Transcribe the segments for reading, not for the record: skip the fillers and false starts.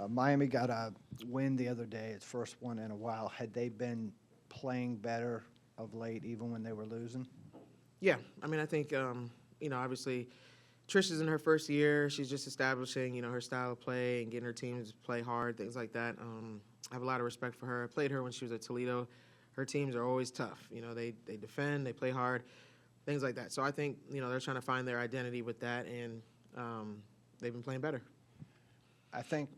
Miami got a win the other day, its first one in a while. Had they been playing better of late, even when they were losing? Yeah, I mean, I think, obviously Trish is in her first year. She's just establishing, her style of play and getting her teams to play hard, things like that. I have a lot of respect for her. I played her when she was at Toledo. Her teams are always tough. They defend, they play hard, things like that. So I think, they're trying to find their identity with that, and they've been playing better. I think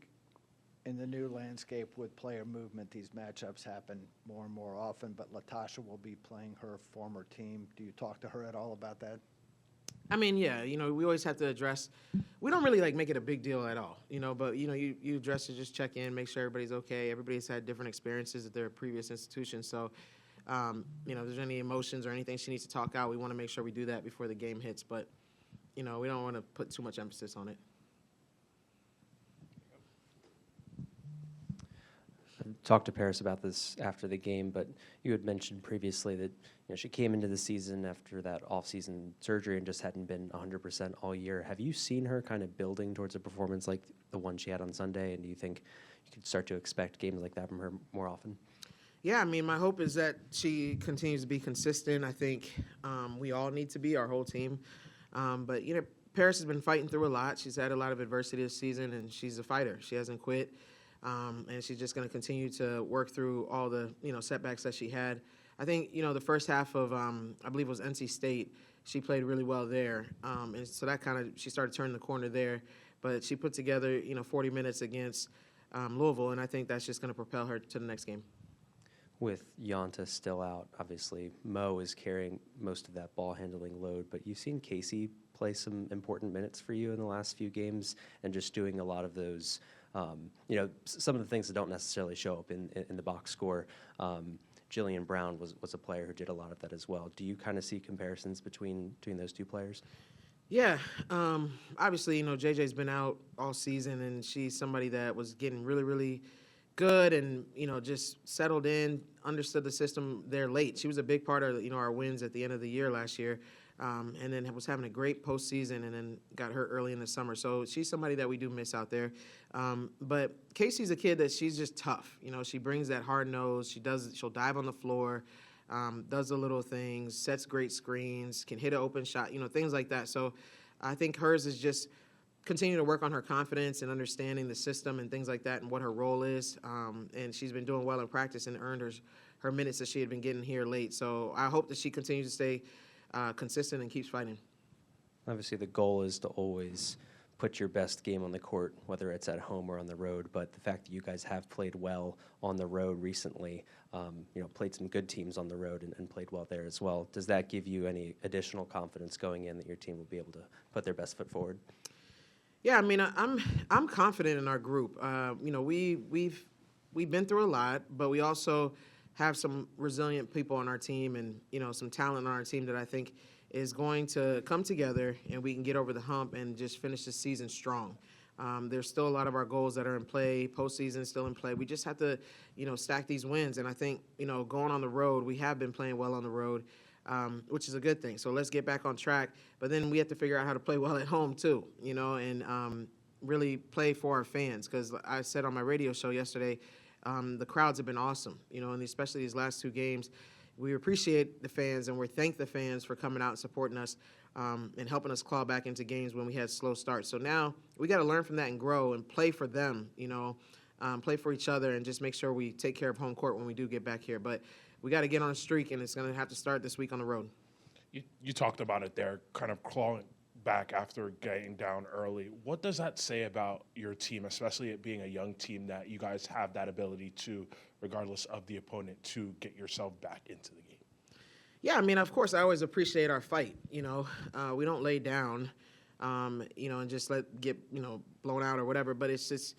in the new landscape with player movement, these matchups happen more and more often, but Latasha will be playing her former team. Do you talk to her at all about that? I mean, yeah, we always have to address. We don't really make it a big deal at all, but you address it, just check in, make sure everybody's okay. Everybody's had different experiences at their previous institutions, so if there's any emotions or anything she needs to talk out, we want to make sure we do that before the game hits. But we don't want to put too much emphasis on it. Talked to Paris about this after the game, but you had mentioned previously that she came into the season after that off-season surgery and just hadn't been 100% all year. Have you seen her kind of building towards a performance like the one she had on Sunday, and do you think you could start to expect games like that from her more often? Yeah, I mean, my hope is that she continues to be consistent. I think we all need to be, our whole team. But Paris has been fighting through a lot. She's had a lot of adversity this season, and she's a fighter. She hasn't quit. And she's just going to continue to work through all the, setbacks that she had. I think, the first half of, I believe it was NC State, she played really well there. And so that she started turning the corner there. But she put together, 40 minutes against Louisville, and I think that's just going to propel her to the next game. With Yonta still out, obviously, Mo is carrying most of that ball handling load, but you've seen Casey play some important minutes for you in the last few games and just doing a lot of those some of the things that don't necessarily show up in the box score. Jillian Brown was a player who did a lot of that as well. Do you kind of see comparisons between those two players? Yeah. Obviously, JJ's been out all season, and she's somebody that was getting really, really good and, just settled in, understood the system there late. She was a big part of, our wins at the end of the year last year. And then was having a great postseason and then got hurt early in the summer. So she's somebody that we do miss out there. But Casey's a kid that she's just tough. She brings that hard nose. She'll dive on the floor, does the little things, sets great screens, can hit an open shot, things like that. So I think hers is just continue to work on her confidence and understanding the system and things like that and what her role is. And she's been doing well in practice and earned her minutes that she had been getting here late. So I hope that she continues to stay consistent and keeps fighting. Obviously, the goal is to always put your best game on the court, whether it's at home or on the road. But the fact that you guys have played well on the road recently, played some good teams on the road and played well there as well, does that give you any additional confidence going in that your team will be able to put their best foot forward? Yeah, I mean, I'm confident in our group. We've been through a lot, but we also have some resilient people on our team and, some talent on our team that I think is going to come together and we can get over the hump and just finish the season strong. There's still a lot of our goals that are in play, postseason still in play. We just have to, stack these wins. And I think, going on the road, we have been playing well on the road, which is a good thing. So let's get back on track. But then we have to figure out how to play well at home too, and really play for our fans. Because I said on my radio show yesterday, the crowds have been awesome, and especially these last two games. We appreciate the fans, and we thank the fans for coming out and supporting us and helping us claw back into games when we had slow starts. So now we got to learn from that and grow and play for them, play for each other and just make sure we take care of home court when we do get back here. But we got to get on a streak, and it's going to have to start this week on the road. You talked about it there, kind of clawing back after getting down early. What does that say about your team, especially it being a young team, that you guys have that ability to, regardless of the opponent, to get yourself back into the game? Yeah, I mean, of course, I always appreciate our fight. We don't lay down, and just get blown out or whatever. But it's just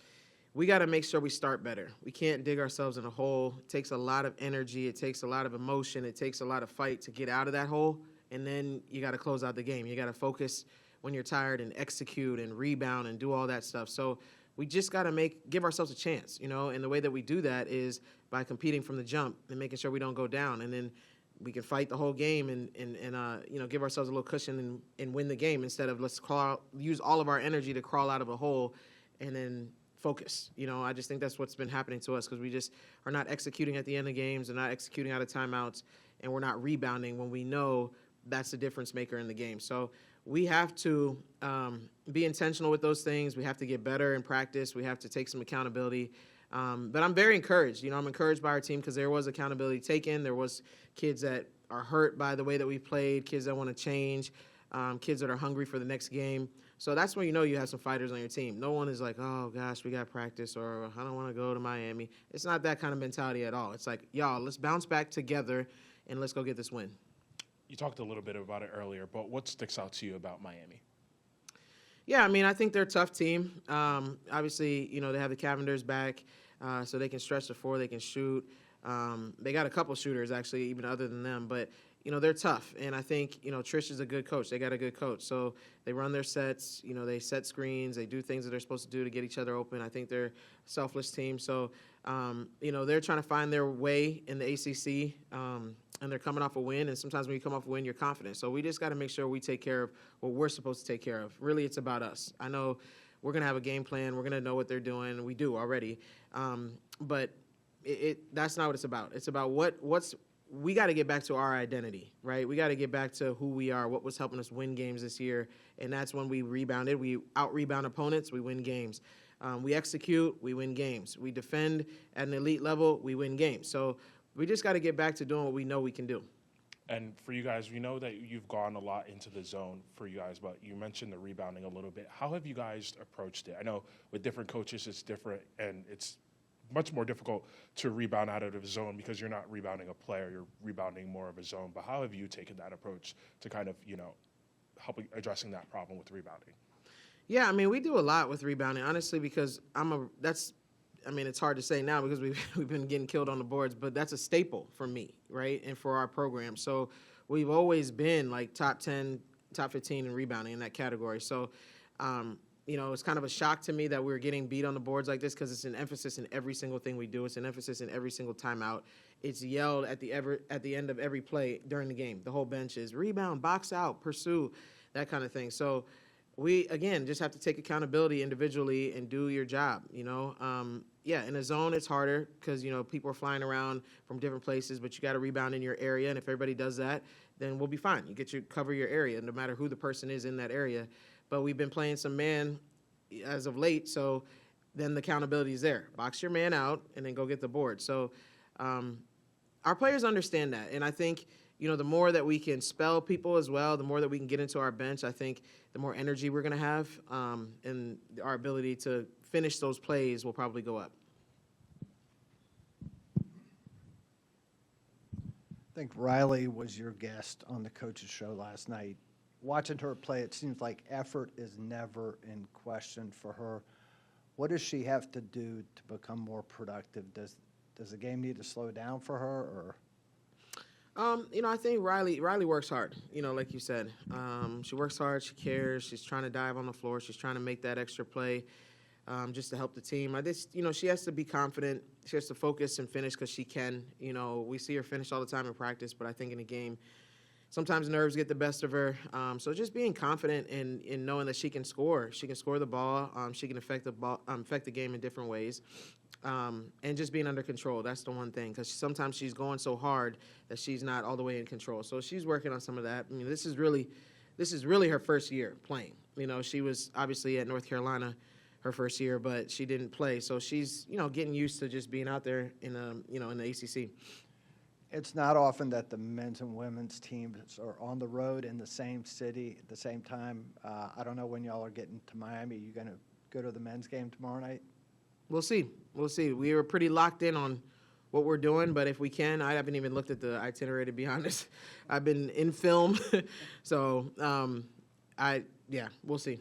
we got to make sure we start better. We can't dig ourselves in a hole. It takes a lot of energy. It takes a lot of emotion. It takes a lot of fight to get out of that hole. And then you got to close out the game. You got to focus when you're tired and execute and rebound and do all that stuff. So we just got to give ourselves a chance, and the way that we do that is by competing from the jump and making sure we don't go down. And then we can fight the whole game and give ourselves a little cushion and win the game instead of use all of our energy to crawl out of a hole and then focus. I just think that's what's been happening to us because we just are not executing at the end of games and not executing out of timeouts, and we're not rebounding when we know that's the difference maker in the game. So we have to be intentional with those things. We have to get better in practice. We have to take some accountability. But I'm very encouraged. I'm encouraged by our team because there was accountability taken. There was kids that are hurt by the way that we played, kids that want to change, kids that are hungry for the next game. So that's when you have some fighters on your team. No one is like, oh, gosh, we got practice, or I don't want to go to Miami. It's not that kind of mentality at all. It's like, y'all, let's bounce back together and let's go get this win. You talked a little bit about it earlier, but what sticks out to you about Miami? Yeah, I think they're a tough team. Obviously, they have the Cavenders back, so they can stretch the floor, they can shoot. They got a couple shooters, actually, even other than them. But, they're tough. And I think, Trish is a good coach. They got a good coach. So they run their sets. They set screens. They do things that they're supposed to do to get each other open. I think they're a selfless team. So, they're trying to find their way in the ACC, and they're coming off a win. And sometimes when you come off a win, you're confident. So we just got to make sure we take care of what we're supposed to take care of. Really, it's about us. I know we're going to have a game plan. We're going to know what they're doing. We do already. But that's not what it's about. It's about we got to get back to our identity, right? We got to get back to who we are, what was helping us win games this year. And that's when we rebounded. We out-rebound opponents, we win games. We execute, we win games. We defend at an elite level, we win games. So we just got to get back to doing what we know we can do. And for you guys, we know that you've gone a lot into the zone for you guys, but you mentioned the rebounding a little bit. How have you guys approached it? I know with different coaches it's different, and it's much more difficult to rebound out of the zone because you're not rebounding a player, you're rebounding more of a zone. But how have you taken that approach to kind of, help addressing that problem with rebounding? Yeah, we do a lot with rebounding, honestly, because it's hard to say now because we've been getting killed on the boards, but that's a staple for me, right, and for our program. So we've always been like top 10, top 15 in rebounding in that category. So, it's kind of a shock to me that we're getting beat on the boards like this because it's an emphasis in every single thing we do. It's an emphasis in every single timeout. It's yelled at the end of every play during the game. The whole bench is rebound, box out, pursue, that kind of thing. So we, again, just have to take accountability individually and do your job, in a zone it's harder because, people are flying around from different places, but you got to rebound in your area, and if everybody does that, then we'll be fine. You cover your area, no matter who the person is in that area. But we've been playing some man as of late, so then the accountability is there. Box your man out and then go get the board. So our players understand that, and I think, the more that we can spell people as well, the more that we can get into our bench, I think the more energy we're going to have, and our ability to finish those plays will probably go up. I think Riley was your guest on the coach's show last night. Watching her play, it seems like effort is never in question for her. What does she have to do to become more productive? Does the game need to slow down for her, or? I think Riley works hard, like you said. She works hard, she cares, she's trying to dive on the floor, she's trying to make that extra play just to help the team. She has to be confident, she has to focus and finish because she can. We see her finish all the time in practice, but I think in a game, sometimes nerves get the best of her. So just being confident in knowing that she can score. She can score the ball. She can affect the game in different ways. And just being under control. That's the one thing, because sometimes she's going so hard that she's not all the way in control. So she's working on some of that. This is really her first year playing. She was obviously at North Carolina her first year, but she didn't play. So she's getting used to just being out there in the ACC. It's not often that the men's and women's teams are on the road in the same city at the same time. I don't know when y'all are getting to Miami. You going to go to the men's game tomorrow night? We'll see. We were pretty locked in on what we're doing, but if we can, I haven't even looked at the itinerary, to be honest. I've been in film. So, we'll see.